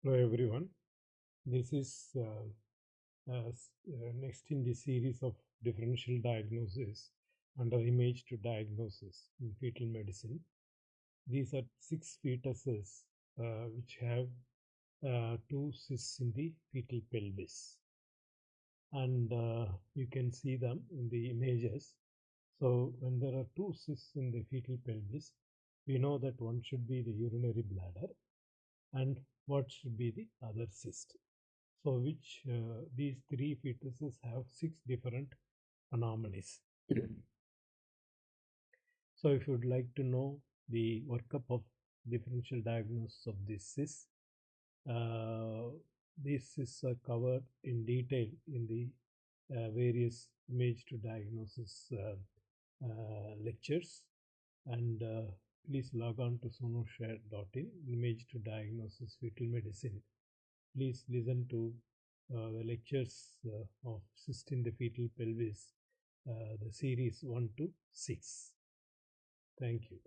Hello everyone. This is next in the series of differential diagnosis under image to diagnosis in fetal medicine. These are 6 fetuses which have 2 cysts in the fetal pelvis, and you can see them in the images. So when there are 2 cysts in the fetal pelvis, we know that one should be the urinary bladder and what should be the other cyst. So which these 3 fetuses have 6 different anomalies. So if you would like to know the workup of differential diagnosis of this cyst, uh, these cysts are covered in detail in the various image to diagnosis lectures, and please log on to sonoshare.in image to diagnosis fetal medicine. Please listen to the lectures of cyst in the fetal pelvis, the series 1 to 6. Thank you.